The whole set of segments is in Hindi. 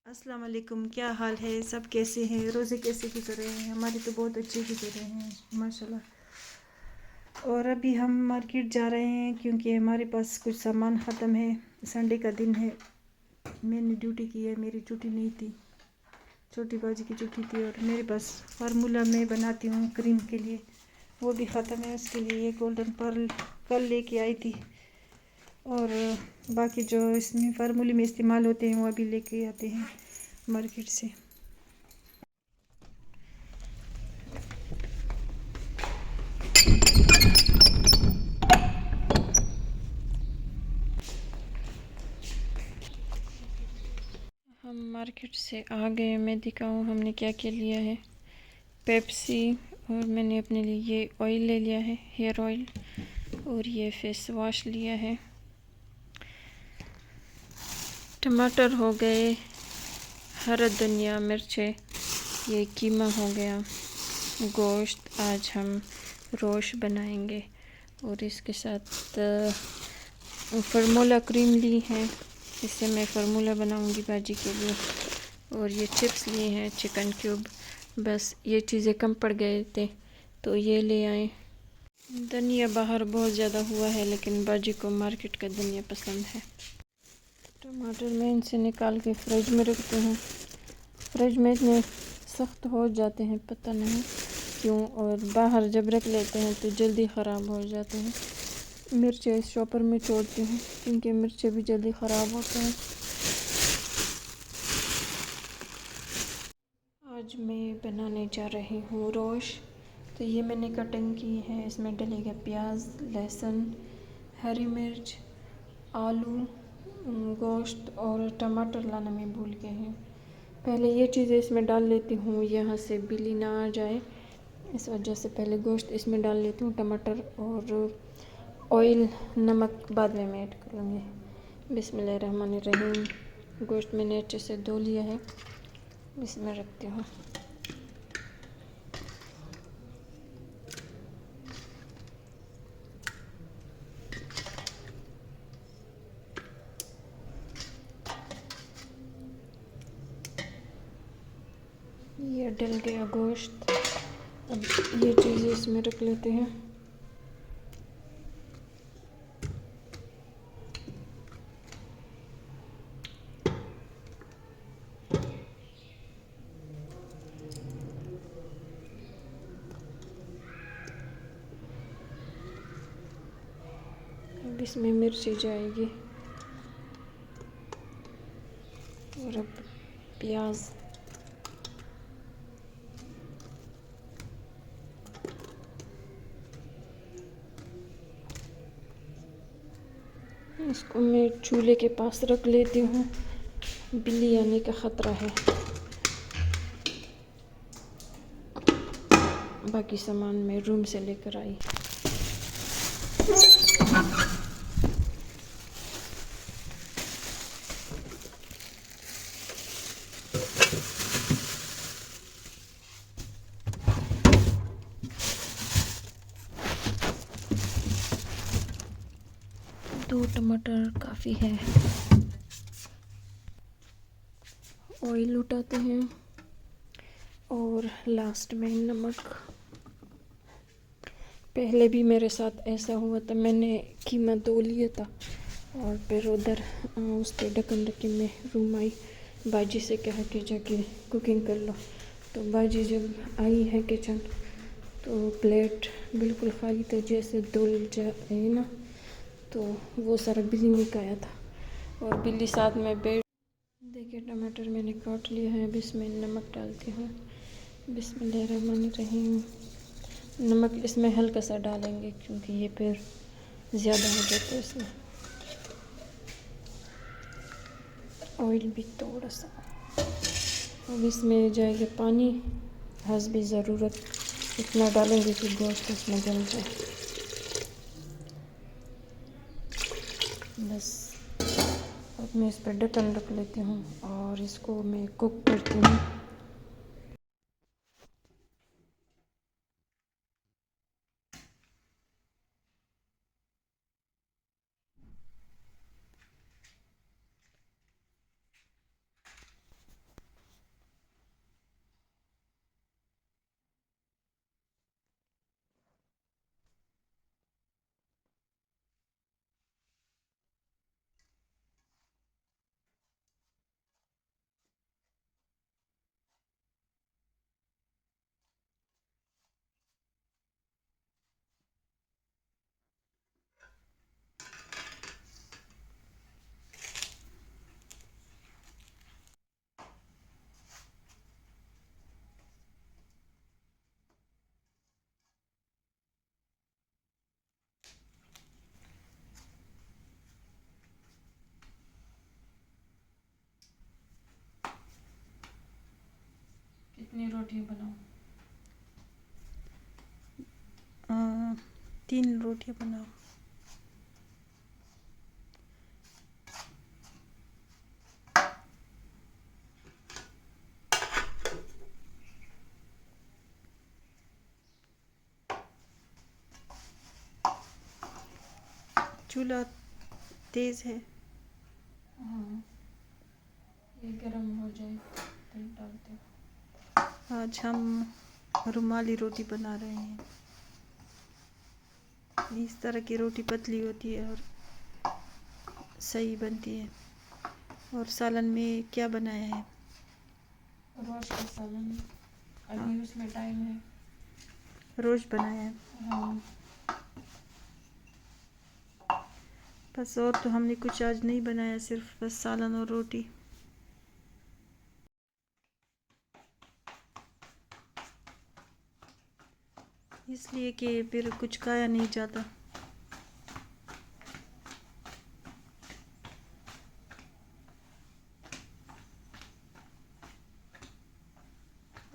अस्सलाम वालेकुम। क्या हाल है? सब कैसे हैं? रोज़े कैसे गुजर रहे हैं? हमारे तो बहुत अच्छे गुजर रहे हैं माशाल्लाह। और अभी हम मार्केट जा रहे हैं क्योंकि हमारे पास कुछ सामान ख़त्म है। संडे का दिन है, मैंने ड्यूटी की है, मेरी छुट्टी नहीं थी, छोटी बाजी की छुट्टी थी। और मेरे पास फार्मूला मैं बनाती हूँ क्रीम के लिए, वो भी ख़त्म है। उसके लिए ये गोल्डन पर्ल कल लेके आई थी, और बाकी जो इसमें फार्मूले में इस्तेमाल होते हैं वो अभी लेके आते हैं मार्केट से। हम मार्केट से आ गए। मैं दिखाऊँ हमने क्या क्या लिया है। पेप्सी, और मैंने अपने लिए ये ऑयल ले लिया है, हेयर ऑयल, और ये फेस वॉश लिया है। टमाटर हो गए, हरा धनिया, मिर्चें, ये कीमा हो गया, गोश्त आज हम रोश बनाएंगे, और इसके साथ फार्मूला क्रीम ली है, इससे मैं फार्मूला बनाऊंगी भाजी के लिए। और ये चिप्स लिए हैं, चिकन क्यूब। बस ये चीज़ें कम पड़ गए थे तो ये ले आए। धनिया बाहर बहुत ज़्यादा हुआ है, लेकिन बाजी को मार्केट का धनिया पसंद है। टमाटर मैं इनसे निकाल के फ्रिज में रखती हूँ। फ्रिज में इतने सख्त हो जाते हैं, पता नहीं क्यों, और बाहर जब रख लेते हैं तो जल्दी ख़राब हो जाते हैं। मिर्चें इस शॉपर में छोड़ती हूँ क्योंकि मिर्चें भी जल्दी ख़राब होते हैं। आज मैं बनाने जा रही हूँ रोश। तो ये मैंने कटिंग की है, इसमें डलेगा प्याज, लहसुन, हरी मिर्च, आलू, गोश्त और टमाटर लाना मैं भूल गई हूँ। पहले ये चीज़ें इसमें डाल लेती हूँ, यहाँ से बिल्ली ना आ जाए, इस वजह से पहले गोश्त इसमें डाल लेती हूँ, टमाटर और ऑयल, नमक बाद में मैं ऐड करूँगी। बिस्मिल्लाहिर्रहमानिर्रहीम। गोश्त मैंने अच्छे से धो लिया है, इसमें रखती हूँ। ये डल गया गोश्त, अब ये चीज़ें इसमें रख लेते हैं। अब इसमें मिर्ची जाएगी, और अब प्याज, इसको मैं चूल्हे के पास रख लेती हूँ, बिल्ली आने का ख़तरा है। बाकी सामान मैं रूम से लेकर आई। दो टमाटर काफ़ी है। ऑयल उठाते हैं, और लास्ट में नमक। पहले भी मेरे साथ ऐसा हुआ था, मैंने कीमा धो लिया था और फिर उधर उस पर ढक्कन रख के मैं रूम आई। बाजी से कहा कि जाके कुकिंग कर लो। तो बाजी जब आई है किचन तो प्लेट बिल्कुल खाली था, जैसे धुल जाए ना, तो वो सारा बिल्ली ने खाया था, और बिल्ली साथ में बैठ। देखिए टमाटर मैंने काट लिया है, अब इसमें नमक डालती हूँ। बिस्मिल्लाहिर्रहमानिर्रहीम। नमक इसमें हल्का सा डालेंगे क्योंकि ये फिर ज़्यादा हो जाता है इसमें। ऑयल भी थोड़ा सा। अब इसमें जाएगा पानी, हस्बी ज़रूरत इतना डालेंगे कि गोश्त इसमें जल जाए। बस अब मैं इस पर ढक्कन रख लेती हूँ और इसको मैं कुक करती हूँ। कितनी रोटियां बनाऊं? 3 रोटियां बनाओ। चूल्हा तेज है। हाँ, ये गरम हो जाए तेल डालते हैं। आज हम रुमाली रोटी बना रहे हैं। इस तरह की रोटी पतली होती है और सही बनती है। और सालन में क्या बनाया है? रोज का सालन। अभी उसमें टाइम है। रोज बनाया है। हाँ। बस और तो हमने कुछ आज नहीं बनाया, सिर्फ बस सालन और रोटी। इसलिए कि फिर कुछ खाया नहीं जाता।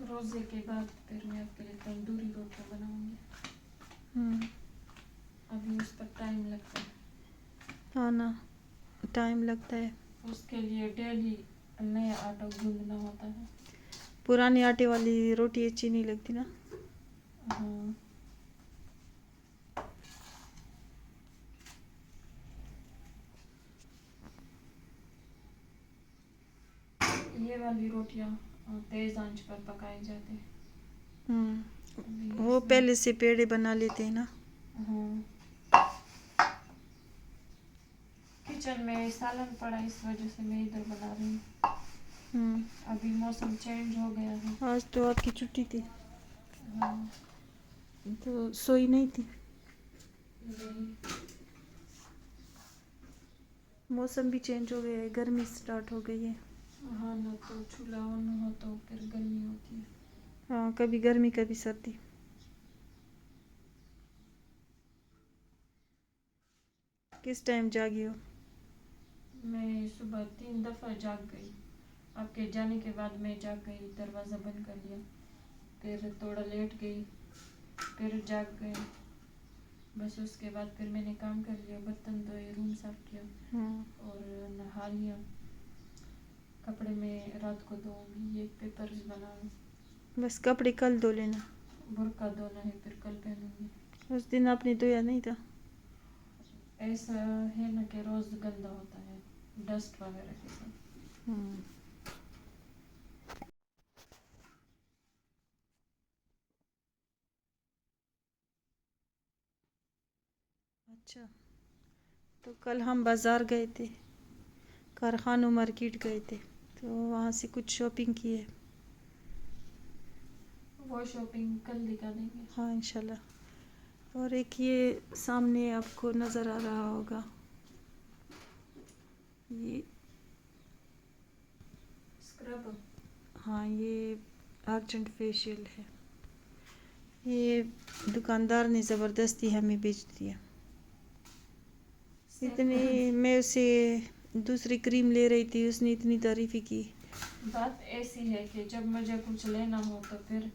रोजे के बाद फिर मैं आपके लिए तंदूरी रोटियां बनाऊंगी। अभी उस पर टाइम लगता है। हाँ ना, टाइम लगता है। उसके लिए डेली नया आटा गूंदना होता है। पुराने आटे वाली रोटी अच्छी नहीं लगती ना। हाँ। ये वाली रोटियां तेज आंच पर पकाई जाती है। वो पहले से पेड़े बना लेते हैं ना। हाँ। किचन में सालन पड़ा, इस वजह से मैं इधर बना रही हूँ। अभी मौसम चेंज हो गया है। आज तो आपकी छुट्टी थी। हाँ। तो सोई नहीं थी। नहीं। मौसम भी चेंज हो गया है, गर्मी स्टार्ट हो गई है। हाँ ना, तो चूल्हा ऑन हो तो फिर गर्मी होती है। हाँ, कभी गर्मी कभी सर्दी। किस टाइम जागी हो? मैं सुबह 3 दफ़ा जाग गई। आपके जाने के बाद मैं जाग गई, दरवाज़ा बंद कर लिया, फिर थोड़ा लेट गई, फिर जाग गई। बस उसके बाद फिर मैंने काम कर लिया, बर्तन धोए, रूम साफ किया और नहा लिया। कपड़े में रात को धोऊंगी, ये पेपर्स बनाऊँ। बस कपड़े कल धो लेना। बुर्का धोना है, फिर कल पहनूंगी। उस दिन आपने धोया नहीं था। ऐसा है ना कि रोज़ गंदा होता है डस्ट वगैरह के साथ। अच्छा, तो कल हम बाज़ार गए थे, कारखानों मार्केट गए थे, तो वहाँ से कुछ शॉपिंग की है। वो शॉपिंग कल दिखा देंगे। हाँ, इंशाल्लाह। और एक ये सामने आपको नज़र आ रहा होगा, ये स्क्रब। हाँ, ये अर्जेंट फेशियल है। ये दुकानदार ने ज़बरदस्ती हमें बेच दिया। इतनी मैं उसे दूसरी क्रीम ले रही थी, उसने इतनी तारीफ़ी की। बात ऐसी है कि जब मुझे कुछ लेना हो तो फिर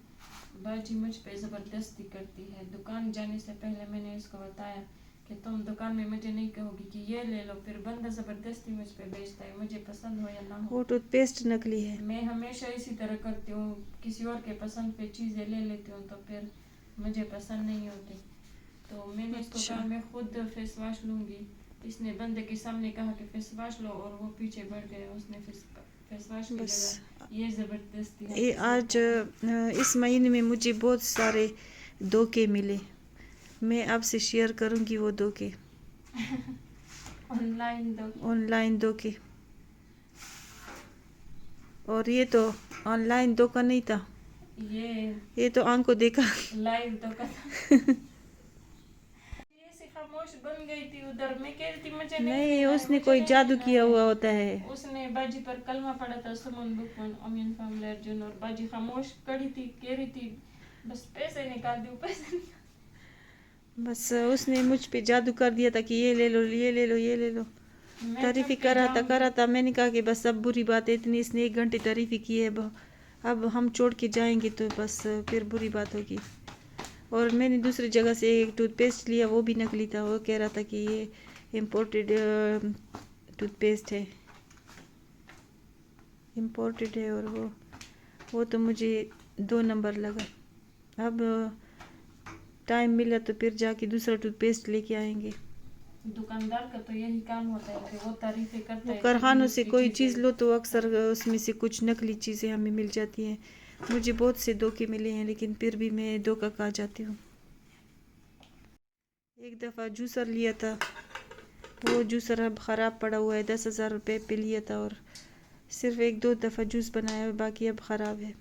बाजी मुझ पे ज़बरदस्ती करती है। दुकान जाने से पहले मैंने इसको बताया कि तुम दुकान में मुझे नहीं कहोगी कि ये ले लो, फिर बंदा ज़बरदस्ती मुझ पे बेचता है, मुझे पसंद हो या ना हो। वो टूथपेस्ट नकली है। मैं हमेशा इसी तरह करती हूँ, किसी और के पसंद पे चीज़ें ले लेती हूँ तो फिर मुझे पसंद नहीं होती। तो मैंने इसको कहा मैं खुद फेस वॉश लूँगी। इसने बंदे के सामने कहा कि फेस वॉश लो और वो पीछे बढ़ गया, उसने फेस वॉश की जगह ये ज़बरदस्ती है। ये आज इस महीने में मुझे बहुत सारे धोखे मिले, मैं आपसे शेयर करूंगी वो धोखे। ऑनलाइन धोखे। और ये तो ऑनलाइन धोखा नहीं था, ये तो आंखों देखा लाइव धोखा था। खामोश बन गई थी उधर। मैं कह रही थी मुझे नहीं, उसने कोई जादू किया हुआ होता है। उसने बाजी पर कलमा पड़ा था, सुमन बुकमन अमीन फामले अर्जुन, और बाजी खामोश खड़ी थी, कह रही थी बस पैसे निकाल दो पैसे। बस उसने मुझ पे जादू कर दिया था कि ये ले लो ये ले लो ये ले लो। तारीफी करा था। मैंने कहा कि बस सब बुरी बात है, इतनी इसने 1 घंटे तारीफी की है, अब हम छोड़ के जाएंगे तो बस फिर बुरी बात होगी। और मैंने दूसरी जगह से एक टूथपेस्ट लिया, वो भी नकली था। वो कह रहा था कि ये इम्पोर्टेड टूथपेस्ट है, इम्पोर्टेड है। और वो तो मुझे 2 नंबर लगा। अब टाइम मिला तो फिर जाके दूसरा टूथपेस्ट लेके आएंगे। दुकानदार का तो यही काम होता है कि वो तारीफें करता वो है। कारखानों से कोई चीज़ लो तो अक्सर उसमें से कुछ नकली चीज़ें हमें मिल जाती हैं। मुझे बहुत से धोखे मिले हैं, लेकिन फिर भी मैं धोखा खा जाती हूँ। एक दफ़ा जूसर लिया था, वो जूसर अब ख़राब पड़ा हुआ है। 10,000 रुपये पे लिया था और सिर्फ 1-2 दफ़ा जूस बनाया, बाकी अब ख़राब है।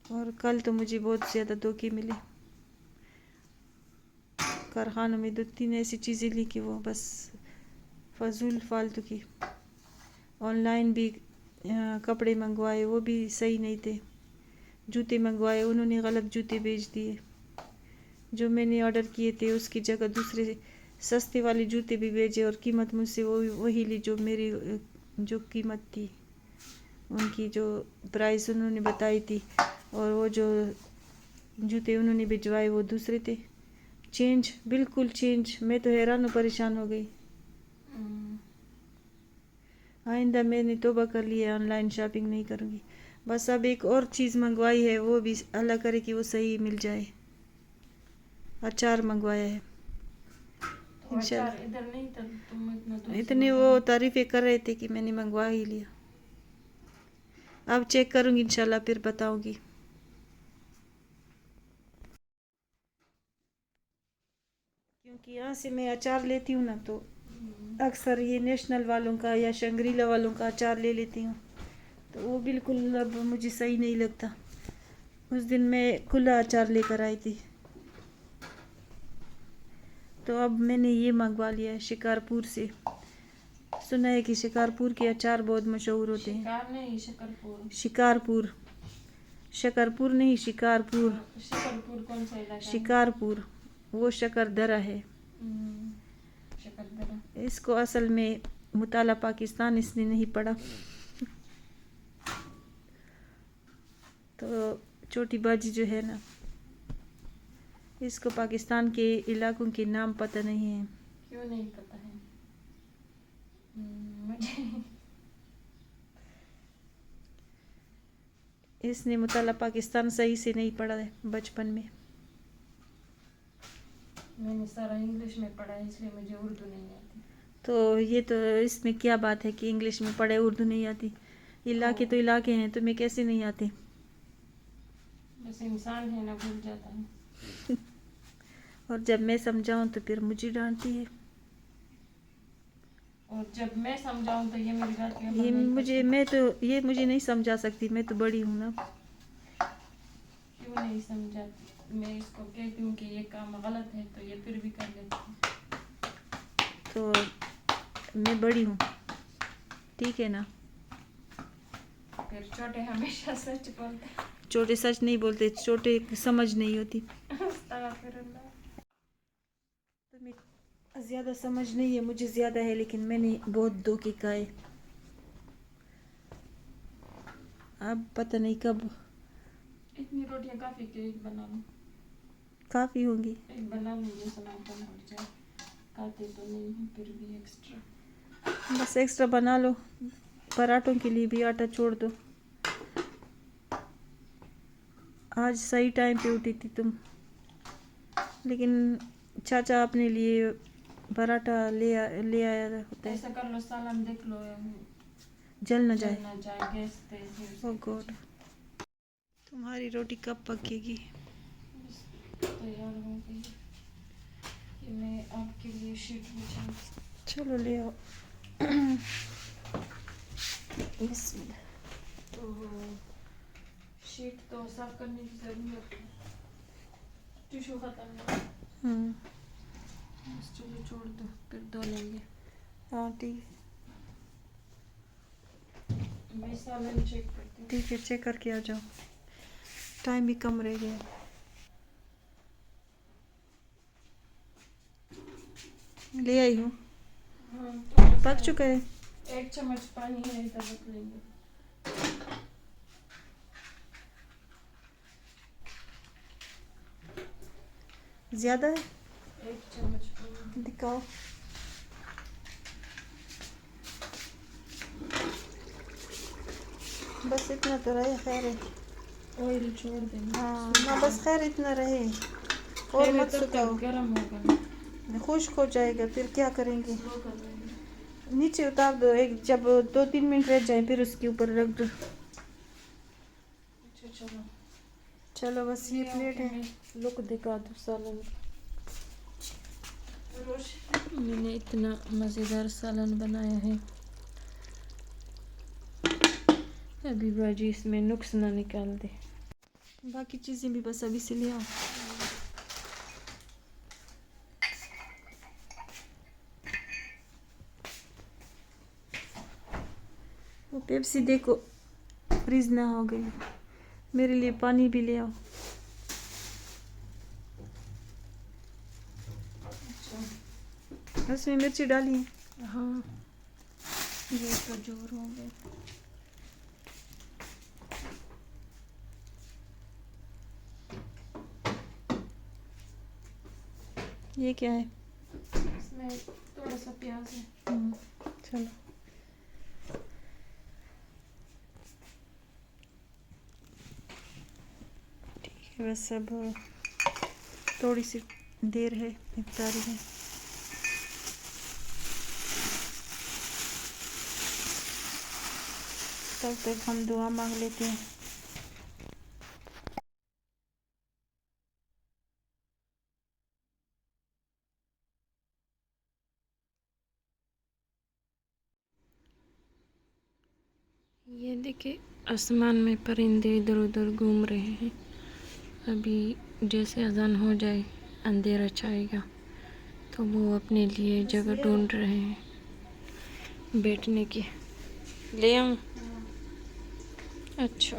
और कल तो मुझे बहुत ज़्यादा धोखे मिले। कारखानों में 2-3 ऐसी चीज़ें ली कि वो बस फजूल फालतू की। ऑनलाइन भी कपड़े मंगवाए, वो भी सही नहीं थे। जूते मंगवाए, उन्होंने गलत जूते भेज दिए। जो मैंने ऑर्डर किए थे उसकी जगह दूसरे सस्ते वाले जूते भी भेजे और कीमत मुझसे वही ली जो मेरी जो कीमत थी, उनकी जो प्राइस उन्होंने बताई थी। और वो जो जूते उन्होंने भिजवाए वो दूसरे थे। चेंज, बिल्कुल चेंज। मैं तो हैरान और परेशान हो गई। आइंदा मैंने तौबा कर लिया, ऑनलाइन शॉपिंग नहीं करूँगी। बस अब एक और चीज़ मंगवाई है, वो भी अल्लाह करे कि वो सही मिल जाए। अचार मंगवाया है तो इंशाल्लाह। अचार इधर नहीं था, तुम इतना दूर से इतने वो तारीफ़ें कर रहे थे कि मैंने मंगवा ही लिया। अब चेक करूँगी इंशाल्लाह, फिर बताऊँगी। क्योंकि यहाँ से मैं अचार लेती हूँ ना, तो अक्सर ये नेशनल वालों का या शंग्रीला वालों का अचार ले लेती हूँ, तो वो बिल्कुल अब मुझे सही नहीं लगता। उस दिन मैं खुला अचार लेकर आई थी, तो अब मैंने ये मंगवा लिया है शिकारपुर से। सुना है कि शिकारपुर के अचार बहुत मशहूर होते हैं। शिकार नहीं, शकरपुर। शिकारपुर, शकरपुर नहीं, शिकारपुर। शकरपुर कौन सा इलाका है? शिकारपुर वो शकरदरा है। शकरदरा। इसको असल में मुताला पाकिस्तान इसने नहीं पढ़ा, तो छोटी बाजी जो है ना, इसको पाकिस्तान के इलाकों के नाम पता नहीं है। क्यों नहीं पता है? मुझे इसने मुताला पाकिस्तान सही से नहीं पढ़ा है बचपन में। मैंने सारा इंग्लिश में पढ़ा है, इसलिए मुझे उर्दू नहीं आती। तो ये तो इसमें क्या बात है कि इंग्लिश में पढ़े उर्दू नहीं आती? इलाके तो इलाके हैं, तुम्हें कैसे नहीं आते? बस इंसान है ना, भूल जाता है। और जब मैं समझाऊं तो फिर मुझे डांटती है। और जब मैं समझाऊं तो ये मेरी बात ये मुझे नहीं समझा सकती, मैं तो बड़ी हूँ ना। क्यों नहीं समझाती? मैं इसको कहती हूँ कि ये काम गलत है तो ये फिर भी कर लेती है। तो मैं बड़ी हूँ, ठीक है ना। फिर छोटे हमेशा सच बोलते हैं। छोटे सच नहीं बोलते, छोटे समझ नहीं होती। अस्तगफिरुल्लाह। तुम्हें ज़्यादा समझ नहीं है, मुझे ज़्यादा है, लेकिन मैंने बहुत धोखे खाए। अब पता नहीं कब। इतनी रोटियां काफ़ी के एक बना लूँ? काफ़ी होंगी। एक बना लूँगी, सलाद कम पड़ जाए। खाते तो नहीं है, फिर भी एक्स्ट्रा। बस एक्स्ट्रा बना लो। पराठों के लिए भी आटा छोड़ दो। आज सही टाइम पे उठी थी तुम, लेकिन चाचा अपने लिए पराठा ले आया होता है। ऐसा कर लो, सालन देख लो, जल न जाए। जल ना जाए, गैस तेज है उसके ओह गॉड। पीछे। तुम्हारी रोटी कब पकेगी? बस तैयार हो गई कि मैं आपके लिए शीट बिछाऊं। चलो ले आओ। बिस्मिल्लाह। तो शीट तो साफ करने की जरूरत है, टिश्यू खत्म है। बस चलो छोड़ दो, फिर धो लेंगे। हाँ ठीक है। मैं सालन चेक करती हूँ। ठीक है, चेक करके आ जाओ, टाइम भी कम रह गया। ले आई हूँ। हाँ, तो पक चुका है। 1 चम्मच पानी है, इतना रख लेंगे। ज़्यादा है? 1 चम्मच। दिखाओ। बस इतना तो रहे, खैर है। ऑयल छोड़ देना। हाँ ना, बस खैर इतना रहे और फिर मत तब तक सुखाओ, गरम होगा। खुश्क हो जाएगा, फिर क्या करेंगे? स्लो कर देंगे। नीचे उतार दो, एक जब 2-3 मिनट रह जाए फिर उसके ऊपर रख दो। अच्छा चलो। चलो बस ये प्लेट है। लुक दिखा दो सालन। मैंने इतना मज़ेदार सालन बनाया है। अभी बाजी इसमें नुक्स ना निकाल दे। बाकी चीज़ें भी बस अभी से ले आओ। वो पेप्सी देखो फ्रीज ना हो गई, मेरे लिए पानी भी ले आओ। उसमें मिर्ची डाली है। हाँ ये तो जोर हो गए। ये क्या है? इसमें थोड़ा सा प्याज है। चलो ठीक है, बस अब थोड़ी सी देर है, इफ्तारी है। तब तक हम दुआ मांग लेते हैं। ये देखिए आसमान में परिंदे इधर उधर घूम रहे हैं। अभी जैसे अजान हो जाए अंधेरा छाएगा तो वो अपने लिए जगह ढूंढ रहे हैं बैठने की। ले आऊं? अच्छा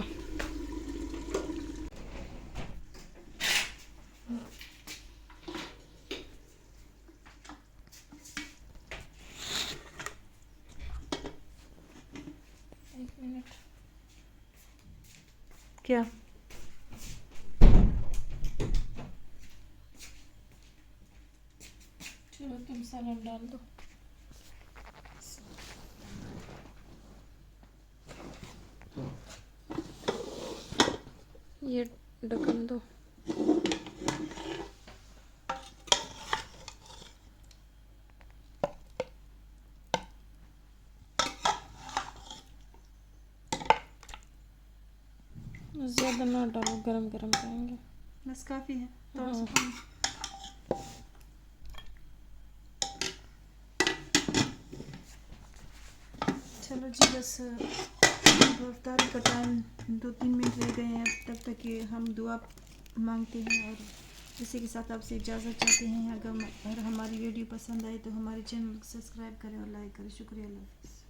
एक मिनट। क्या? चलो तुम सलाद डाल दो। ये ढक्कन दो। ज़्यादा ना डालो, गरम गरम खाएंगे। बस काफ़ी है, थोड़ा हाँ। सा पानी। चलो जी बस इफ्तारी का टाइम 2-3 मिनट रह गए हैं, तब तक ये हम दुआ मांगते हैं और इसी के साथ आपसे इजाज़त चाहते हैं। अगर हमारी वीडियो पसंद आए तो हमारे चैनल को सब्सक्राइब करें और लाइक करें। शुक्रिया। अल्लाह हाफ़िज़।